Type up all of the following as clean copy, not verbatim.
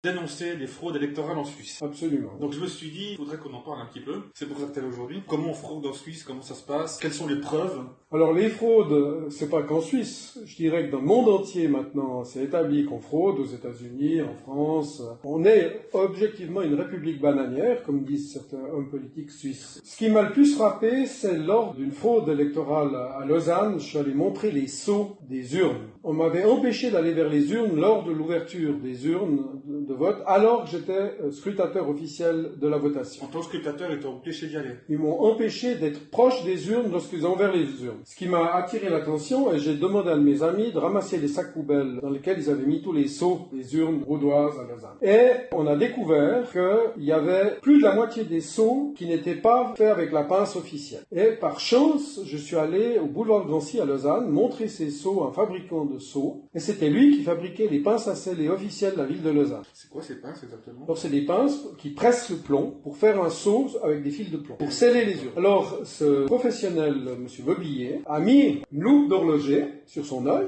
dénoncer les fraudes électorales en Suisse. Absolument. Donc je me suis dit, il faudrait qu'on en parle un petit peu. C'est pour ça que tu es là aujourd'hui. Comment on fraude en Suisse? Comment ça se passe? Quelles sont les preuves? Alors les fraudes, c'est pas qu'en Suisse. Je dirais que dans le monde entier maintenant, c'est établi qu'on fraude aux États-Unis, en France. On est objectivement une république bananière, comme disent certains hommes politiques suisses. Ce qui m'a le plus frappé, c'est lors d'une fraude électorale à Lausanne, je suis allé montrer les sceaux des urnes. On m'avait empêché d'aller vers les urnes lors de l'ouverture des urnes de vote, alors que j'étais scrutateur officiel de la votation. En tant que scrutateur, ils t'ont empêché d'y aller. Ils m'ont empêché d'être proche des urnes lorsqu'ils ont ouvert les urnes. Ce qui m'a attiré l'attention, et j'ai demandé à mes amis de ramasser les sacs poubelles dans lesquels ils avaient mis tous les sceaux des urnes vaudoises à Lausanne. Et on a découvert qu'il y avait plus de la moitié des sceaux qui n'étaient pas faits avec la pince officielle. Et par chance, je suis allé au boulevard de Nancy à Lausanne montrer ces sceaux à un fabricant de sceaux. Et c'était lui qui fabriquait les pinces à sceller officielles de la ville de Lausanne. C'est quoi ces pinces exactement? Alors c'est des pinces qui pressent le plomb pour faire un seau avec des fils de plomb, pour sceller les urnes. Alors ce professionnel, M. Mobilier, a mis une loupe d'horloger sur son œil.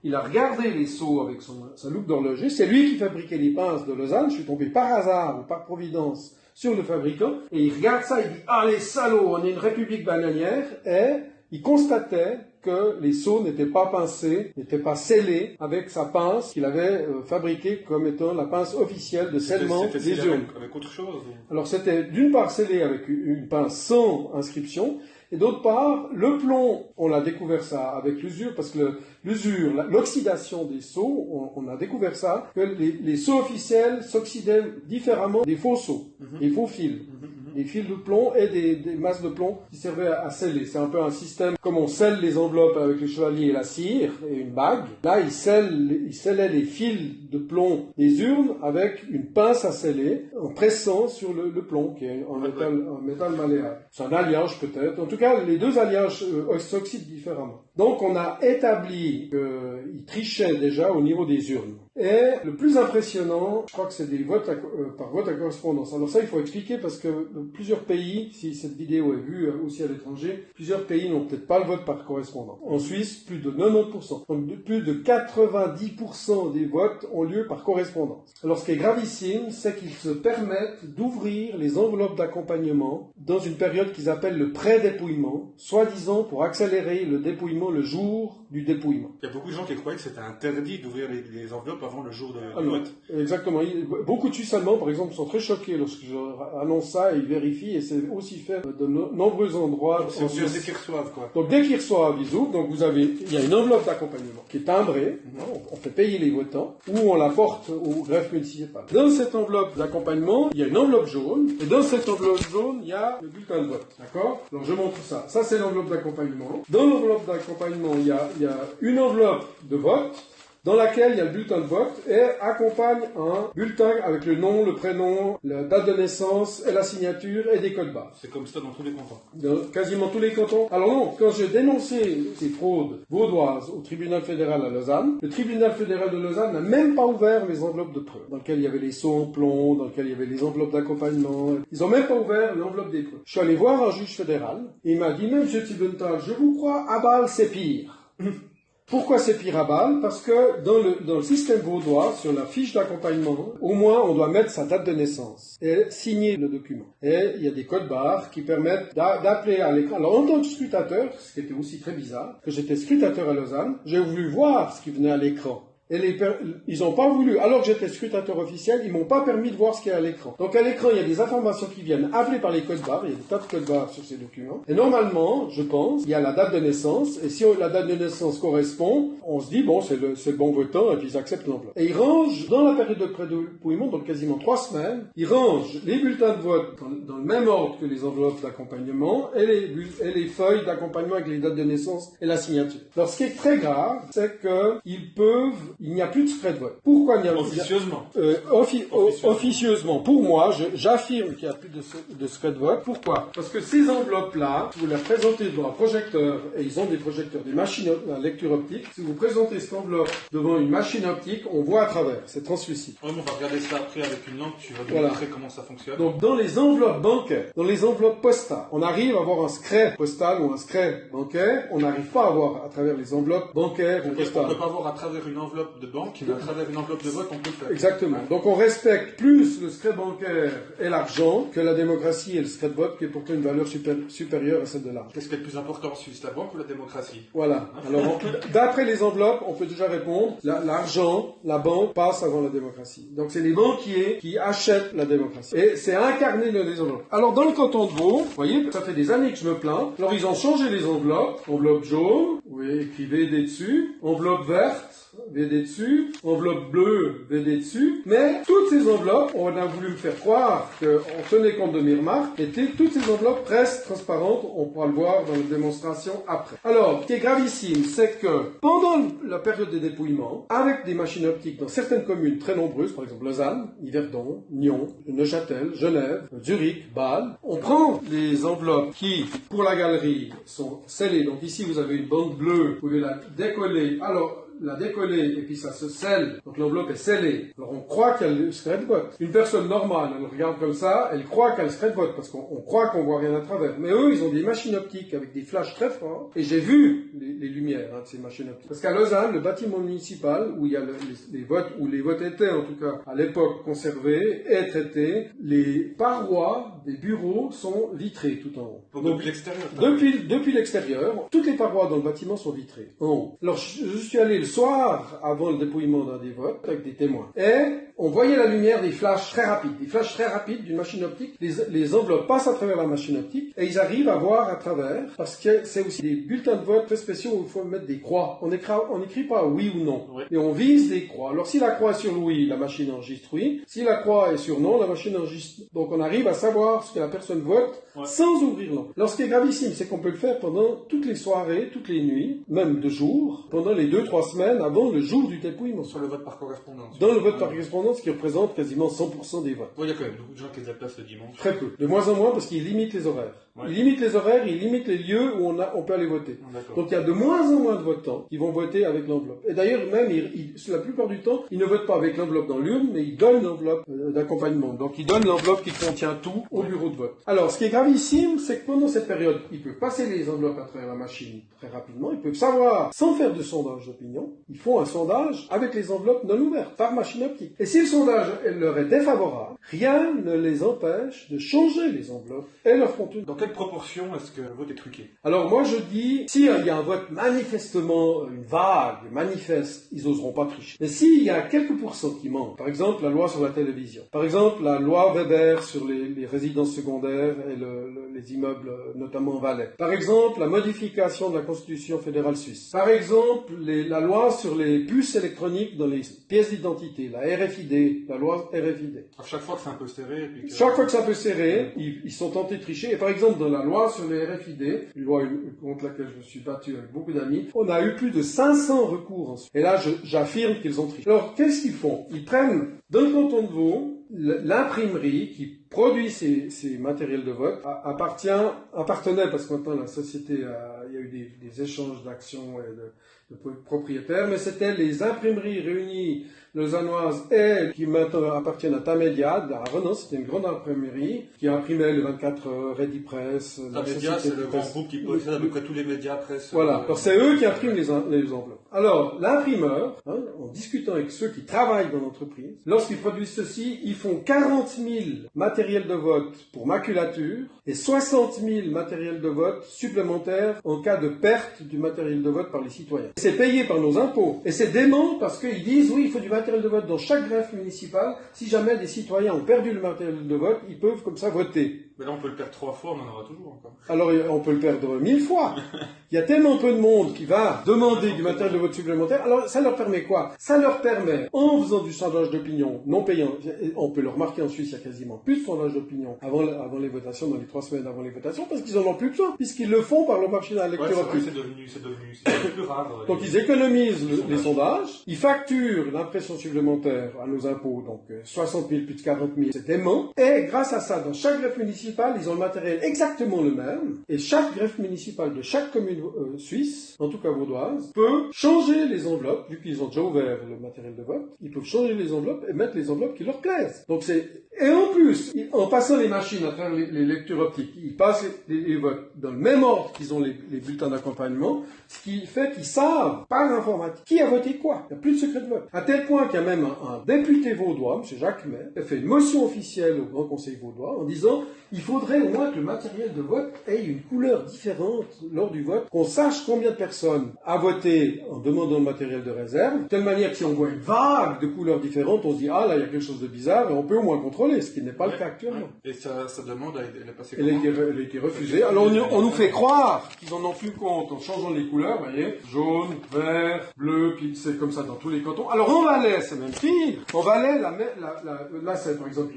Il a regardé les seaux avec sa loupe d'horloger. C'est lui qui fabriquait les pinces de Lausanne. Je suis tombé par hasard ou par providence sur le fabricant. Et il regarde ça, il dit « Ah les salauds, on est une république bananière » et il constatait que les seaux n'étaient pas pincés, n'étaient pas scellés avec sa pince qu'il avait fabriquée comme étant la pince officielle de scellement des urnes. Avec autre chose? Alors c'était d'une part scellé avec une pince sans inscription, et d'autre part, le plomb, on l'a découvert ça avec l'usure, parce que l'usure, l'oxydation des seaux, on a découvert ça, que les seaux officiels s'oxydaient différemment des faux seaux, des faux fils. Des fils de plomb et des masses de plomb qui servaient à sceller. C'est un peu un système comme on scelle les enveloppes avec le chevalier et la cire et une bague. Là, il scellait les fils de plomb des urnes avec une pince à sceller en pressant sur le plomb qui est en métal malléable. C'est un alliage peut-être. En tout cas, les deux alliages s'oxydent différemment. Donc, on a établi qu'il trichait déjà au niveau des urnes. Et le plus impressionnant, je crois que c'est des votes par vote à correspondance. Alors ça, il faut expliquer parce que plusieurs pays, si cette vidéo est vue aussi à l'étranger, plusieurs pays n'ont peut-être pas le vote par correspondance. En Suisse, plus de 90%. Donc plus de 90% des votes ont lieu par correspondance. Alors ce qui est gravissime, c'est qu'ils se permettent d'ouvrir les enveloppes d'accompagnement dans une période qu'ils appellent le pré-dépouillement, soi-disant pour accélérer le dépouillement le jour du dépouillement. Il y a beaucoup de gens qui croyaient que c'était interdit d'ouvrir les enveloppes avant le jour du vote. Exactement. Beaucoup de Suisses allemands, par exemple, sont très choqués lorsque je annonce ça et ils vérifient, et c'est aussi fait de nombreux endroits. C'est aussi dès qu'ils reçoivent, quoi. Donc dès qu'ils reçoivent, ils ouvrent. Donc il y a une enveloppe d'accompagnement qui est timbrée. On fait payer les votants, ou on la porte au greffe municipal. Dans cette enveloppe d'accompagnement, il y a une enveloppe jaune, et dans cette enveloppe jaune, il y a le bulletin de vote. D'accord? Alors je montre ça. Ça, c'est l'enveloppe d'accompagnement. Dans l'enveloppe d'accompagnement, il y a une enveloppe de vote, dans laquelle il y a le bulletin de vote et accompagne un bulletin avec le nom, le prénom, la date de naissance et la signature et des codes barres. C'est comme ça dans tous les cantons. Dans quasiment tous les cantons. Alors non, quand j'ai dénoncé ces fraudes vaudoises au tribunal fédéral à Lausanne, le tribunal fédéral de Lausanne n'a même pas ouvert les enveloppes de preuves, dans lesquelles il y avait les sceaux en plomb, dans lesquelles il y avait les enveloppes d'accompagnement. Ils n'ont même pas ouvert l'enveloppe des preuves. Je suis allé voir un juge fédéral et il m'a dit, mais monsieur Thibenthal, je vous crois, à Bâle c'est pire. Pourquoi c'est pire à Bâle? Parce que dans le système vaudois, sur la fiche d'accompagnement, au moins on doit mettre sa date de naissance et signer le document. Et il y a des codes barres qui permettent d'appeler à l'écran. Alors en tant que scrutateur, ce qui était aussi très bizarre, que j'étais scrutateur à Lausanne, j'ai voulu voir ce qui venait à l'écran. Et ils n'ont pas voulu, alors que j'étais scrutateur officiel, ils m'ont pas permis de voir ce qu'il y a à l'écran. Donc à l'écran, il y a des informations qui viennent appelées par les codes barres, il y a des tas de codes barres sur ces documents. Et normalement, je pense, il y a la date de naissance, et si la date de naissance correspond, on se dit, bon, c'est le bon votant, et puis ils acceptent l'enveloppe. Et ils rangent, dans la période de pré-dépouillement, donc quasiment 3 semaines, ils rangent les bulletins de vote dans le même ordre que les enveloppes d'accompagnement, et les feuilles d'accompagnement avec les dates de naissance et la signature. Alors ce qui est très grave, c'est il n'y a plus de secret de vote. Pourquoi il n'y a officieusement? Officieusement. Pour moi, j'affirme qu'il n'y a plus de secret de vote. Pourquoi? Parce que ces enveloppes-là, vous les présentez devant un projecteur, et ils ont des projecteurs, des machines à lecture optique. Si vous présentez cette enveloppe devant une machine optique, on voit à travers. C'est translucide. On va regarder ça après avec une lampe, tu vas nous montrer comment ça fonctionne. Donc, dans les enveloppes bancaires, dans les enveloppes postales, on arrive à avoir un secret postal ou un secret bancaire. On n'arrive pas à voir à travers les enveloppes bancaires ou postales. On ne peut pas voir à travers une enveloppe enveloppe de banque, mais à travers une enveloppe de vote, on peut le faire. Exactement. Donc on respecte plus le secret bancaire et l'argent que la démocratie et le secret de vote, qui est pourtant une valeur supérieure à celle de l'argent. Qu'est-ce qui est le plus important en Suisse, la banque ou la démocratie? Voilà. Alors, d'après les enveloppes, on peut déjà répondre, l'argent, la banque passe avant la démocratie. Donc c'est les banquiers qui achètent la démocratie. Et c'est incarné dans les enveloppes. Alors dans le canton de Vaud, vous voyez, ça fait des années que je me plains. Alors ils ont changé les enveloppes. Enveloppe jaune, vous voyez, écrit VD dessus. Enveloppe verte, VD dessus, enveloppe bleue, VD dessus, mais toutes ces enveloppes, on a voulu me faire croire qu'on tenait compte de mes remarques, et toutes ces enveloppes restent transparentes, on pourra le voir dans la démonstration après. Alors, ce qui est gravissime, c'est que pendant la période des dépouillements, avec des machines optiques dans certaines communes très nombreuses, par exemple Lausanne, Yverdon, Nyon, Neuchâtel, Genève, Zurich, Bâle, on prend les enveloppes qui, pour la galerie, sont scellées. Donc ici, vous avez une bande bleue, vous pouvez la décoller. Alors, la décoller et puis ça se scelle, donc l'enveloppe est scellée. Alors on croit qu'il y a le secret de vote. Une personne normale, elle regarde comme ça, elle croit qu'il y a le secret de vote parce qu'on croit qu'on voit rien à travers. Mais eux, ils ont des machines optiques avec des flashs très forts et j'ai vu les lumières de ces machines optiques. Parce qu'à Lausanne, le bâtiment municipal où il y a les votes, où les votes étaient en tout cas à l'époque conservés et traités, les parois des bureaux sont vitrées tout en haut. Donc depuis l'extérieur. Depuis l'extérieur, toutes les parois dans le bâtiment sont vitrées en haut. Alors je suis allé le soir avant le dépouillement d'un des votes avec des témoins. Et on voyait la lumière des flashs très rapides d'une machine optique. Les enveloppes passent à travers la machine optique et ils arrivent à voir à travers parce que c'est aussi des bulletins de vote très spéciaux où il faut mettre des croix. On n'écrit pas oui ou non. Oui. Et on vise des croix. Alors si la croix est sur le oui, la machine enregistre oui. Si la croix est sur non, la machine enregistre. Donc on arrive à savoir ce que la personne vote sans ouvrir l'enveloppe. Alors ce qui est gravissime, c'est qu'on peut le faire pendant toutes les soirées, toutes les nuits, même de jour, pendant les 2-3 semaines avant le jour du dépouillement. Sur le vote par correspondance. Dans le vote par correspondance qui représente quasiment 100% des votes. Il y a quand même beaucoup de gens qui se déplacent le dimanche. Très peu. De moins en moins parce qu'ils limitent les horaires. Ouais. Ils limitent les horaires, ils limitent les lieux où on peut aller voter. Donc il y a de moins en moins de votants qui vont voter avec l'enveloppe. Et d'ailleurs même, la plupart du temps, ils ne votent pas avec l'enveloppe dans l'urne, mais ils donnent l'enveloppe d'accompagnement. Donc ils donnent l'enveloppe qui contient tout au bureau de vote. Alors ce qui est gravissime, c'est que pendant cette période, ils peuvent passer les enveloppes à travers la machine très rapidement. Ils peuvent savoir, sans faire de sondage d'opinion, ils font un sondage avec les enveloppes non ouvertes, par machine optique. Et si le sondage leur est défavorable, rien ne les empêche de changer les enveloppes et leur contenu. Dans quelle proportion est-ce que le vote est truqué? Alors moi je dis, s'il y a un vote manifestement, une vague, manifeste, ils n'oseront pas tricher. Mais s'il y a quelques pourcents qui manquent, par exemple la loi sur la télévision, par exemple la loi Weber sur les résidences secondaires et les immeubles, notamment en Valais, par exemple la modification de la Constitution fédérale suisse, par exemple la loi sur les puces électroniques dans les pièces d'identité, la RFID, la loi RFID. À chaque fois que c'est un peu serré. Chaque fois que c'est un peu serré, ils sont tentés de tricher. Et par exemple, dans la loi sur les RFID, une loi contre laquelle je me suis battu avec beaucoup d'amis, on a eu plus de 500 recours ensuite. Et là, j'affirme qu'ils ont triché. Alors, qu'est-ce qu'ils font? Ils prennent, dans le canton de Vaud, l'imprimerie qui produit ces matériels de vote appartenait, parce que maintenant la société il y a eu des échanges d'actions et de propriétaires, mais c'était les imprimeries réunies lausannoises et qui maintenant appartiennent à Tamedia, à Renan, c'était une grande imprimerie qui imprimait le 24 heures, Ready Press. Tamedia, c'est le grand groupe qui possède à peu près tous les médias presse. Voilà, alors c'est eux qui impriment les enveloppes. Alors, l'imprimeur, en discutant avec ceux qui travaillent dans l'entreprise, lorsqu'ils produisent ceci, ils font 40 000 matériels de vote pour maculature et 60 000 matériels de vote supplémentaires en cas de perte du matériel de vote par les citoyens. C'est payé par nos impôts. Et c'est dément parce qu'ils disent, oui, il faut du matériel de vote dans chaque greffe municipale. Si jamais des citoyens ont perdu le matériel de vote, ils peuvent comme ça voter. Mais là, on peut le perdre 3 fois, on en aura toujours encore. Alors, on peut le perdre 1000 fois. Il y a tellement peu de monde qui va demander du matériel de vote supplémentaire. Alors, ça leur permet quoi? Ça leur permet, en faisant du sondage d'opinion non payant, on peut le remarquer en Suisse, il y a quasiment plus de sondage d'opinion avant les votations, dans les 3 semaines avant les votations, parce qu'ils en ont plus besoin, puisqu'ils le font par le marché de la lecture optique. C'est devenu plus rare. Donc, ils économisent les sondages, ils facturent l'impression supplémentaire à nos impôts, donc 60 000 plus de 40 000, c'est dément. Et grâce à ça, dans chaque greffe municipale, ils ont le matériel exactement le même, et chaque greffe municipale de chaque commune suisse, en tout cas vaudoise, peut changer les enveloppes, vu qu'ils ont déjà ouvert le matériel de vote, ils peuvent changer les enveloppes et mettre les enveloppes qui leur plaisent. Donc c'est Et en plus, en passant les machines à travers les lectures optiques, ils passent les votes dans le même ordre qu'ils ont les bulletins d'accompagnement, ce qui fait qu'ils savent, par l'informatique, qui a voté quoi. Il n'y a plus de secret de vote. À tel point qu'il y a même un député vaudois, M. Jacques May, qui a fait une motion officielle au Grand Conseil vaudois en disant il faudrait au moins que le matériel de vote ait une couleur différente lors du vote, qu'on sache combien de personnes a voté en demandant le matériel de réserve, de telle manière que si on voit une vague de couleurs différentes, on se dit ah là il y a quelque chose de bizarre et on peut au moins contrôler, ce qui n'est pas le cas actuellement. Et sa demande, elle est passée Elle a été refusée. Alors on nous fait croire qu'ils en ont tenu compte en changeant les couleurs, vous voyez, jaune, vert, bleu, puis c'est comme ça dans tous les cantons. Alors en Valais, c'est même pire. En Valais, là c'est par exemple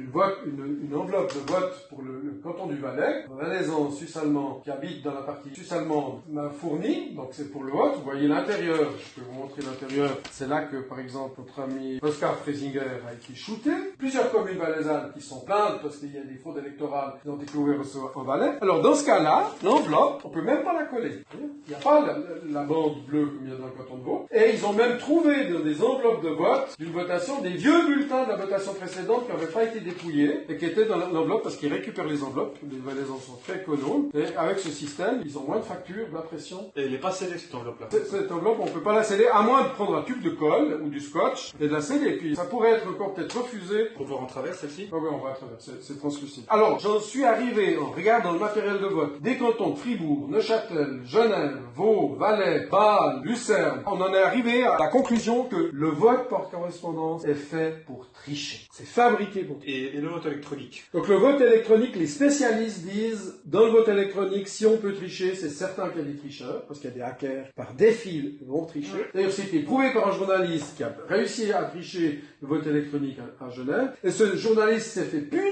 une enveloppe de vote pour le canton du Valais. Un Valaisan suisse-allemand qui habite dans la partie suisse-allemande m'a fourni, donc c'est pour le vote. Vous voyez l'intérieur, je peux vous montrer l'intérieur. C'est là que par exemple notre ami Oscar Freisinger a été shooté. Plusieurs communes valaisannes qui sont plaintes parce qu'il y a des fraudes électorales qui ont été ouvertes au Valais. Alors dans ce cas-là, l'enveloppe, on peut même pas la coller. Il n'y a pas la bande bleue comme il y a dans le canton de Vaud. Et ils ont même trouvé dans des enveloppes de vote d'une votation des vieux bulletins de la votation précédente qui n'avaient pas été dépouillés et qui étaient dans l'enveloppe parce qu'ils récupèrent les enveloppes. Les Valaisans sont très économes. Et avec ce système, ils ont moins de factures, d'impression. Et elle n'est pas scellée cette enveloppe-là. Cette enveloppe, on ne peut pas la sceller à moins de prendre un tube de colle ou du scotch et de la sceller. Et puis ça pourrait être encore peut-être refusé. On va en travers celle-ci. Ah oui, on va à travers. C'est translucide. Alors, j'en suis arrivé en regardant le matériel de vote des cantons de Fribourg, Neuchâtel, Genève, Vaud, Valais, Bâle, Lucerne. On en est arrivé à la conclusion que le vote par correspondance est fait pour tricher. C'est fabriqué pour tricher. Et le vote électronique. Donc le vote électronique, les spécialistes disent, dans le vote électronique, si on peut tricher, c'est certain qu'il y a des tricheurs, parce qu'il y a des hackers par défi vont tricher. D'ailleurs, c'était prouvé par un journaliste qui a réussi à tricher le vote électronique à Genève, et ce journaliste s'est fait punir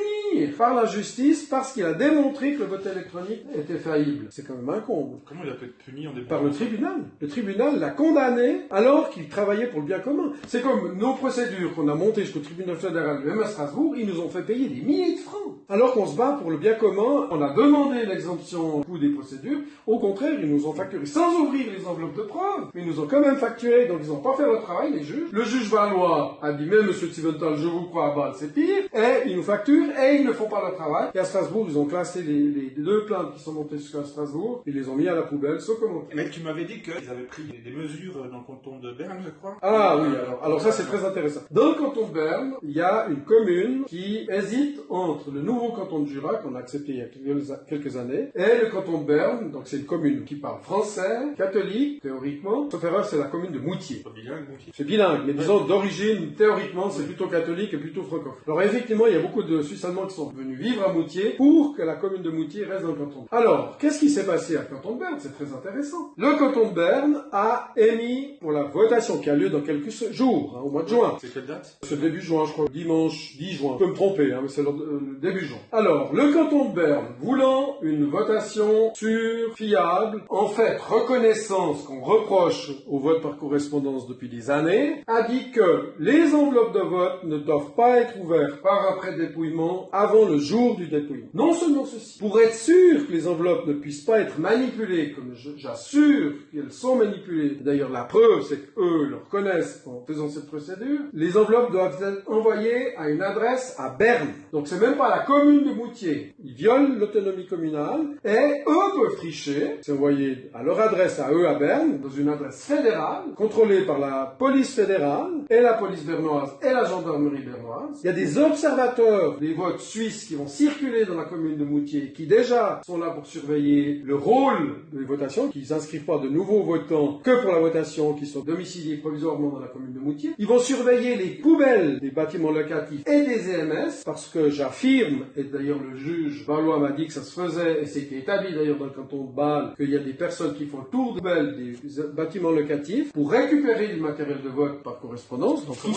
par la justice parce qu'il a démontré que le vote électronique était faillible. C'est quand même un comble. Comment il a pu être puni en début? Par le tribunal. Le tribunal l'a condamné alors qu'il travaillait pour le bien commun. C'est comme nos procédures qu'on a montées jusqu'au tribunal fédéral, même à Strasbourg, ils nous ont fait payer des milliers de francs. Alors qu'on se bat pour le bien commun, on a demandé l'exemption au coût des procédures. Au contraire, ils nous ont facturé sans ouvrir les enveloppes de preuves, mais ils nous ont quand même facturé, donc ils n'ont pas fait leur travail, les juges. Le juge valois a dit, même monsieur Tivental, je vous crois à Bâle, c'est pire, et ils nous facturent, et ils ne font pas leur travail. Et à Strasbourg, ils ont classé les deux plaintes qui sont montées jusqu'à Strasbourg, ils les ont mis à la poubelle, sans commentaire. Mais tu m'avais dit qu'ils avaient pris des mesures dans le canton de Berne, je crois. Ah oui, alors ça c'est très intéressant. Dans le canton de Berne, il y a une commune qui hésite entre le nouveau canton de Jura, qu'on a accepté il y a quelques années, et le canton de Berne, donc c'est une commune qui parle français, catholique, théoriquement. Sauf erreur, c'est la commune de Moutier. C'est bilingue, Moutier. C'est bilingue, mais disons d'origine, théoriquement, c'est plutôt catholique et plutôt francophone. Alors effectivement, il y a beaucoup de Suisses allemands qui sont venus vivre à Moutier pour que la commune de Moutier reste dans le canton. Alors, qu'est-ce qui s'est passé à canton de Berne? C'est très intéressant. Le canton de Berne a émis pour la votation qui a lieu dans quelques jours, au mois de juin. C'est quelle date? C'est début juin, je crois, dimanche 10 juin. Je peux me tromper, mais c'est le début juin. Alors, le canton de Berne, voulant une votation sûre, fiable, en fait reconnaissant ce qu'on reproche au vote par correspondance depuis des années, a dit que les enveloppes de vote ne doivent pas être ouvertes par après dépouillement avant le jour du dépouillement. Non seulement ceci, pour être sûr que les enveloppes ne puissent pas être manipulées, comme j'assure qu'elles sont manipulées, d'ailleurs la preuve c'est qu'eux le reconnaissent en faisant cette procédure, les enveloppes doivent être envoyées à une adresse à Berne. Donc c'est même pas la commune de Moutier. Ils violent l'autonomie communale et eux peuvent tricher. C'est envoyé à leur adresse à eux à Berne, dans une adresse fédérale, contrôlée par la police fédérale et la police bernoise et la gendarmerie bernoise. Il y a des observateurs des votes suisses qui vont circuler dans la commune de Moutier, qui déjà sont là pour surveiller le rôle des votations, qui n'inscrivent pas de nouveaux votants que pour la votation, qui sont domiciliés provisoirement dans la commune de Moutier. Ils vont surveiller les poubelles des bâtiments locatifs et des EMS, parce que j'affirme, et d'ailleurs le juge Valois m'a dit que ça se faisait, et c'était établi d'ailleurs dans le canton de Bâle, qu'il y a des personnes qui font le tour de poubelles des bâtiments locatifs pour récupérer du matériel de vote par correspondance. Donc tout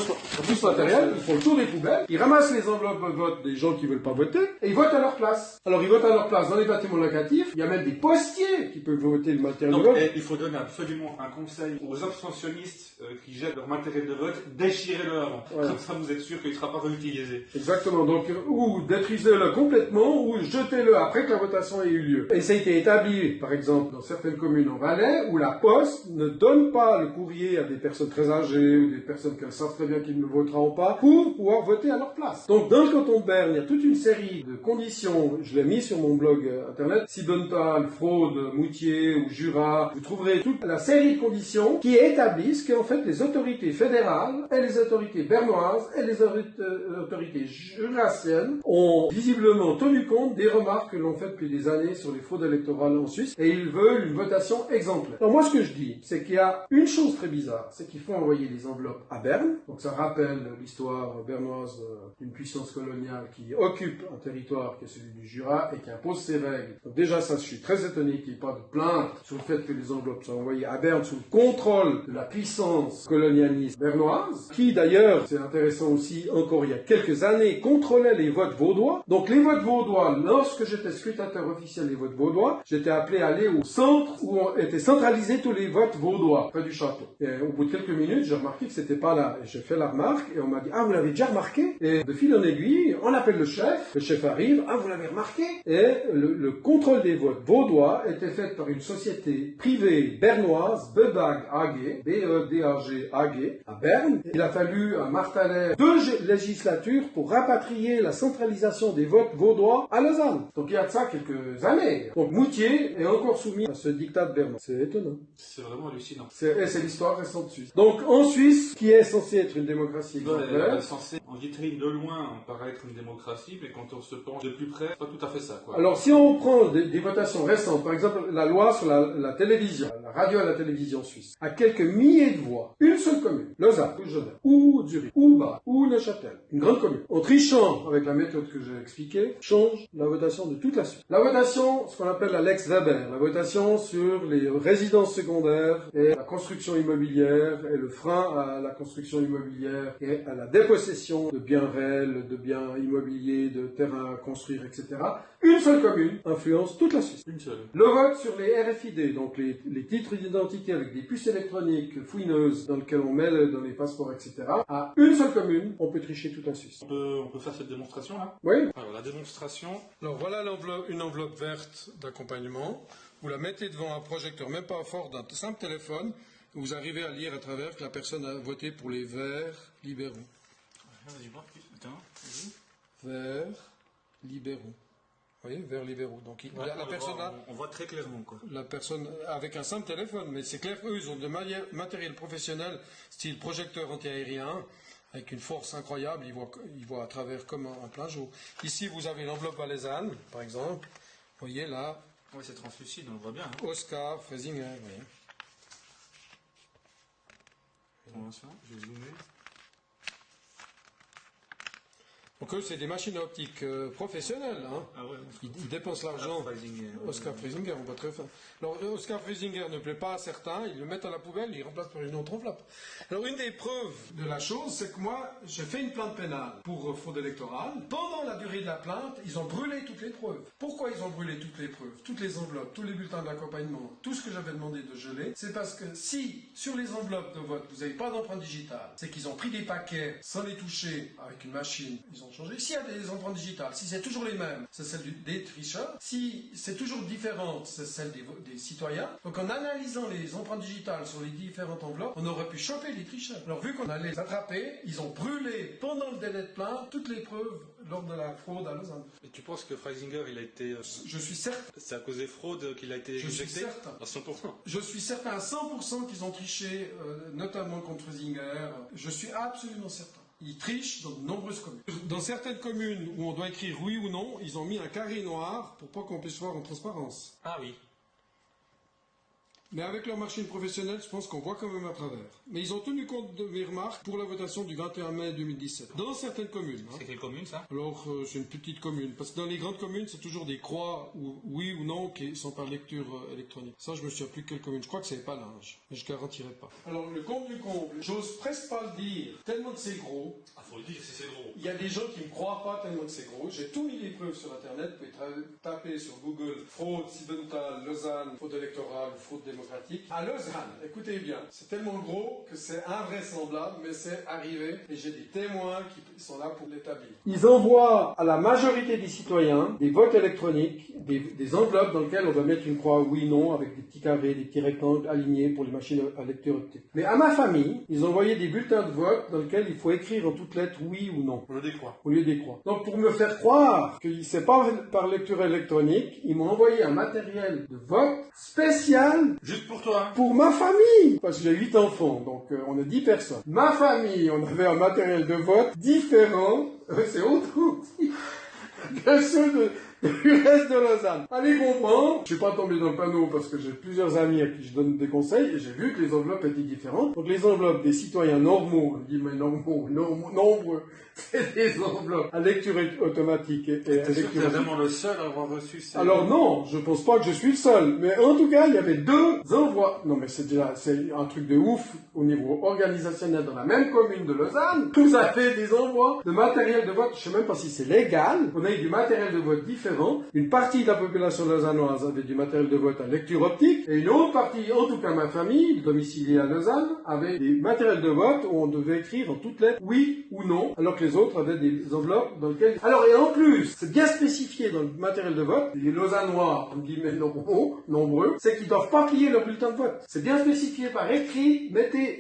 ce matériel, ils font le tour des poubelles, ils ramassent les enveloppes de vote des gens qui veulent pas voter, et ils votent à leur place. Alors ils votent à leur place dans les bâtiments locatifs, il y a même des postiers qui peuvent voter le matériel de vote. Il faut donner absolument un conseil aux abstentionnistes qui jettent leur matériel de vote, déchirez-le avant. Ouais. Comme ça vous êtes sûr qu'il ne sera pas réutilisé. Exactement, donc ou détruisez-le complètement, ou jetez-le après que la votation ait eu lieu. Et ça a été établi, par exemple, dans certaines communes en Valais, où la poste ne donne pas le courrier à des personnes très âgées, ou des personnes qui savent très bien qu'ils ne voteront pas, pour pouvoir voter à leur place. Donc dans le canton de Berne, il y a toute une série de conditions, je l'ai mis sur mon blog internet, Sibontal, Fraude, Moutier ou Jura, vous trouverez toute la série de conditions qui établissent qu'en fait les autorités fédérales et les autorités bernoises et les autorités jurassiennes ont visiblement tenu compte des remarques que l'on fait depuis des années sur les fraudes électorales en Suisse et ils veulent une votation exemplaire. Alors moi ce que je dis, c'est qu'il y a une chose très bizarre, c'est qu'il faut envoyer des enveloppes à Berne, donc ça rappelle l'histoire bernoise d'une puissance coloniale qui occupe un territoire qui est celui du Jura et qui impose ses règles. Donc déjà ça, je suis très étonné qu'il n'y ait pas de plainte sur le fait que les enveloppes soient envoyées à Berne sous le contrôle de la puissance colonialiste bernoise, qui d'ailleurs, c'est intéressant aussi, encore il y a quelques années, contrôlait les votes vaudois. Donc les votes vaudois, lorsque j'étais scrutateur officiel des votes vaudois, j'étais appelé à aller au centre où étaient centralisés tous les votes vaudois, près du château. Et au bout de quelques minutes, j'ai remarqué que c'était pas là. Et j'ai fait la remarque et on m'a dit « Ah, vous l'avez déjà remarqué ?» Et de fil en aiguille, on appelle le chef arrive « Ah, vous l'avez remarqué ?» Et le contrôle des votes vaudois était fait par une société privée bernoise, Bedag AG, B-E-D-A-G AG, à Berne. Il a fallu à Martalais 2 législatures pour rapatrier la centralisation des votes vaudois à Lausanne. Donc il y a de ça quelques années. Donc Moutier est encore soumis à ce diktat bernois. C'est étonnant. C'est vraiment hallucinant. C'est l'histoire récente suisse. Donc en Suisse, qui est censée être une démocratie exemplaire, en vitrine de loin, on paraît être une démocratie, mais quand on se penche de plus près, c'est pas tout à fait ça, quoi. Alors si on prend des votations récentes, par exemple la loi sur la télévision, la radio et la télévision suisse, à quelques milliers de voix, une seule commune, Lausanne, ou Genève, ou Zurich, ou Bâle, ou Neuchâtel, une grande commune, en trichant avec la méthode que j'ai expliquée, change la votation de toute la Suisse. La votation, ce qu'on appelle la Lex Weber, la votation sur les résidences secondaires et la construction immobilière et le frein à la construction immobilière et à la dépossession de biens réels, de biens immobiliers, de terrains à construire, etc. Une seule commune influence toute la Suisse. Une seule. Le vote sur les RFID, donc les titres d'identité avec des puces électroniques fouineuses dans lesquelles on met dans les passeports, etc. À une seule commune, on peut tricher toute la Suisse. On peut faire cette démonstration là? Oui. Alors la démonstration. Alors voilà une enveloppe verte d'accompagnement. Vous la mettez devant un projecteur, même pas fort, d'un simple téléphone. Vous arrivez à lire à travers que la personne a voté pour les Verts libéraux. Vas-y, voir. Attends. Verts libéraux. Vous voyez, Verts libéraux. Donc la personne là, on voit très clairement quoi. la personne avec un simple téléphone, mais c'est clair, eux ils ont de matériel professionnel, style projecteur antiaérien, avec une force incroyable, ils voient à travers comme en plein jour. Ici vous avez l'enveloppe valaisanne, par exemple. Vous voyez là. Oui, c'est translucide, on le voit bien. Hein. Oscar Freisinger, vous voyez. Je vais zoomer. Donc eux, c'est des machines optiques professionnelles. Hein. Ah ouais, ils dépensent l'argent. Oscar Freisinger, on voit très fin. Alors Oscar Freisinger ne plaît pas à certains, ils le mettent à la poubelle, ils remplacent par une autre enveloppe. Alors une des preuves de la chose, c'est que moi, j'ai fait une plainte pénale pour fraude électorale. Pendant la durée de la plainte, ils ont brûlé toutes les preuves. Pourquoi ils ont brûlé toutes les preuves? Toutes les enveloppes, tous les bulletins d'accompagnement, tout ce que j'avais demandé de geler, c'est parce que si, sur les enveloppes de vote, vous n'avez pas d'empreinte digitale, c'est qu'ils ont pris des paquets sans les toucher avec une machine, ils ont changé. S'il y a des empreintes digitales, si c'est toujours les mêmes, c'est celle des tricheurs. Si c'est toujours différente, c'est celle des citoyens. Donc en analysant les empreintes digitales sur les différentes enveloppes, on aurait pu choper les tricheurs. Alors vu qu'on allait les attraper, ils ont brûlé pendant le délai de plainte toutes les preuves lors de la fraude à Lausanne. Et tu penses que Freisinger, il a été... Je suis certain. C'est à cause des fraudes qu'il a été éjecté? Je suis certain. À 100%. Je suis certain à 100% qu'ils ont triché, notamment contre Freisinger. Je suis absolument certain. Ils trichent dans de nombreuses communes. Dans certaines communes où on doit écrire oui ou non, ils ont mis un carré noir pour pas qu'on puisse voir en transparence. Ah oui. Mais avec leur machine professionnelle, je pense qu'on voit quand même à travers. Mais ils ont tenu compte de mes remarques pour la votation du 21 mai 2017. Dans certaines communes. Hein. C'est quelle commune ça? Alors, c'est une petite commune. Parce que dans les grandes communes, c'est toujours des croix, ou oui ou non, qui sont par lecture électronique. Ça, je me souviens plus quelle commune. Je crois que c'est pas Linge. Mais je garantirai pas. Alors, le compte du comble, j'ose presque pas le dire, tellement que c'est gros. Ah, faut le dire si c'est gros. Il y a des gens qui me croient pas tellement que c'est gros. J'ai tout mis les preuves sur Internet. Vous pouvez taper sur Google fraude Sibontal, Lausanne, fraude électorale, fraude démocratique. démocratique à Lausanne. Écoutez bien, c'est tellement gros que c'est invraisemblable, mais c'est arrivé et j'ai des témoins qui sont là pour l'établir. Ils envoient à la majorité des citoyens des votes électroniques, des enveloppes dans lesquelles on doit mettre une croix oui, non, avec des petits carrés, des petits rectangles alignés pour les machines à lecture optique. Mais à ma famille, ils ont envoyé des bulletins de vote dans lesquels il faut écrire en toutes lettres oui ou non. Au lieu des croix. Au lieu des croix. Donc pour me faire croire que c'est pas par lecture électronique, ils m'ont envoyé un matériel de vote spécial. Juste pour toi. Pour ma famille. Parce que j'ai 8 enfants, donc on est 10 personnes. Ma famille, on avait un matériel de vote différent. C'est autre outil que ceux du reste de Lausanne. Allez comprendre. Je suis pas tombé dans le panneau parce que j'ai plusieurs amis à qui je donne des conseils et j'ai vu que les enveloppes étaient différentes. Donc les enveloppes des citoyens normaux, nombreux, c'est des enveloppes à lecture automatique et T'es sûr que t'es vraiment le seul à avoir reçu ces... Alors non, je pense pas que je suis le seul. Mais en tout cas, il y avait 2 envois. Non mais c'est un truc de ouf au niveau organisationnel dans la même commune de Lausanne. Vous avez des envois de matériel de vote. Je sais même pas si c'est légal. On a eu du matériel de vote différent. Une partie de la population lausannoise avait du matériel de vote à lecture optique. Et une autre partie, en tout cas ma famille, domiciliée à Lausanne, avait des matériels de vote où on devait écrire en toutes lettres oui ou non. Alors que les autres avaient des enveloppes dans lesquelles... Alors, et en plus, c'est bien spécifié dans le matériel de vote, les Lausannois, on dit mais nombreux, c'est qu'ils doivent pas plier leur bulletin de vote. C'est bien spécifié par écrit,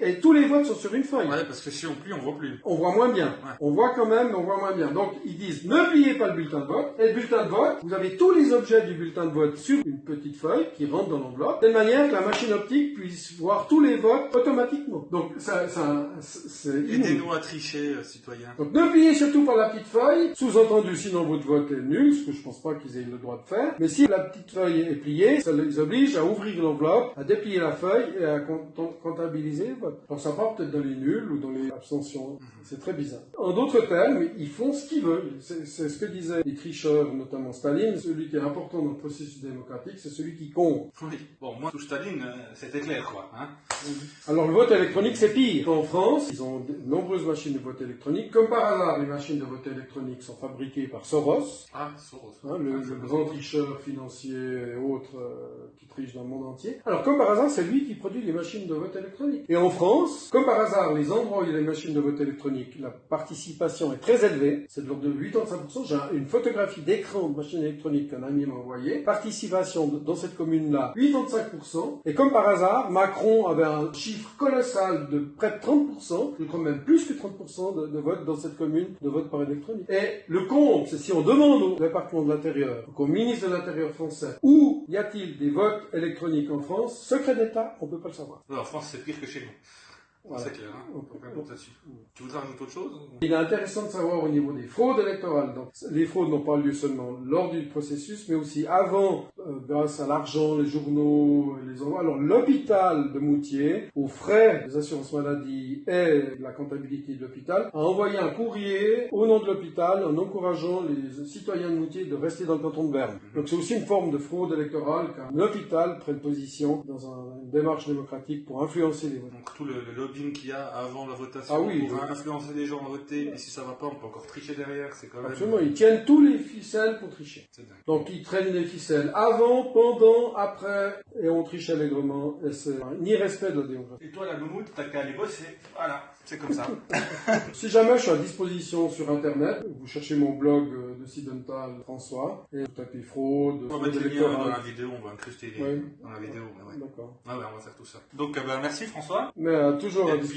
et tous les votes sont sur une feuille. Ouais, parce que si on plie, on voit plus. On voit moins bien. Ouais. On voit quand même, mais on voit moins bien. Donc, ils disent, ne pliez pas le bulletin de vote. Et le bulletin de vote, vous avez tous les objets du bulletin de vote sur une petite feuille qui rentre dans l'enveloppe, de manière que la machine optique puisse voir tous les votes automatiquement. Donc, c'est... Aidez-nous à tricher, citoyens. Donc, ne pliez surtout pas la petite feuille, sous-entendu sinon votre vote est nul, ce que je pense pas qu'ils aient le droit de faire. Mais si la petite feuille est pliée, ça les oblige à ouvrir l'enveloppe, à déplier la feuille et à comptabiliser le vote. Donc ça part peut-être dans les nuls ou dans les abstentions. C'est très bizarre. En d'autres termes, ils font ce qu'ils veulent. C'est ce que disaient les tricheurs, notamment Staline. Celui qui est important dans le processus démocratique, c'est celui qui compte. Oui. Bon, moi, sous Staline, c'était clair, quoi. Hein. Alors le vote électronique, c'est pire. En France, ils ont de nombreuses machines de vote électronique. Comme par hasard, les machines de vote électronique sont fabriquées par Soros. Ah, Soros. Hein, le grand tricheur financier et autres qui triche dans le monde entier. Alors, comme par hasard, c'est lui qui produit les machines de vote électronique. Et en France, comme par hasard, les endroits où il y a les machines de vote électronique, la participation est très élevée. C'est de l'ordre de 85%. J'ai une photographie d'écran de machine électronique qu'un ami m'a envoyé. Participation dans cette commune-là, 85%. Et comme par hasard, Macron avait un chiffre colossal de près de 30%. Je crois même plus que 30% de vote dans cette commune, de vote par électronique. Et le compte, c'est si on demande au département de l'Intérieur, au ministre de l'Intérieur français, où y a-t-il des votes électroniques en France, secret d'État, on peut pas le savoir. En France, c'est pire que chez nous. Voilà. C'est clair, hein. Tu voudrais rajouter autre chose? Il est intéressant de savoir au niveau des fraudes électorales. Donc, les fraudes n'ont pas lieu seulement lors du processus, mais aussi avant, grâce à l'argent, les journaux, les envois. Alors, l'hôpital de Moutier, aux frais des assurances maladie et la comptabilité de l'hôpital, a envoyé un courrier au nom de l'hôpital en encourageant les citoyens de Moutier de rester dans le canton de Berne. Donc, c'est aussi une forme de fraude électorale qu'un hôpital prenne position dans une démarche démocratique pour influencer les votes. Donc, tout le lobbying qu'il y a avant la votation pour influencer les gens à voter, et si ça va pas, on peut encore tricher derrière, c'est quand même... Absolument, ils tiennent tous les ficelles pour tricher. Donc ils traînent les ficelles avant, pendant, après, et on triche allègrement, et c'est un irrespect de la démocratie. Et toi, la moumoute, t'as qu'à aller bosser, voilà, c'est comme ça. Si jamais je suis à disposition sur Internet, vous cherchez mon blog de Sidental François, et vous tapez fraude, on va mettre les liens dans la vidéo, on va incruster dans la vidéo. D'accord. Ah ouais, on va faire tout ça. Donc, merci François. Mais toujours à disposition.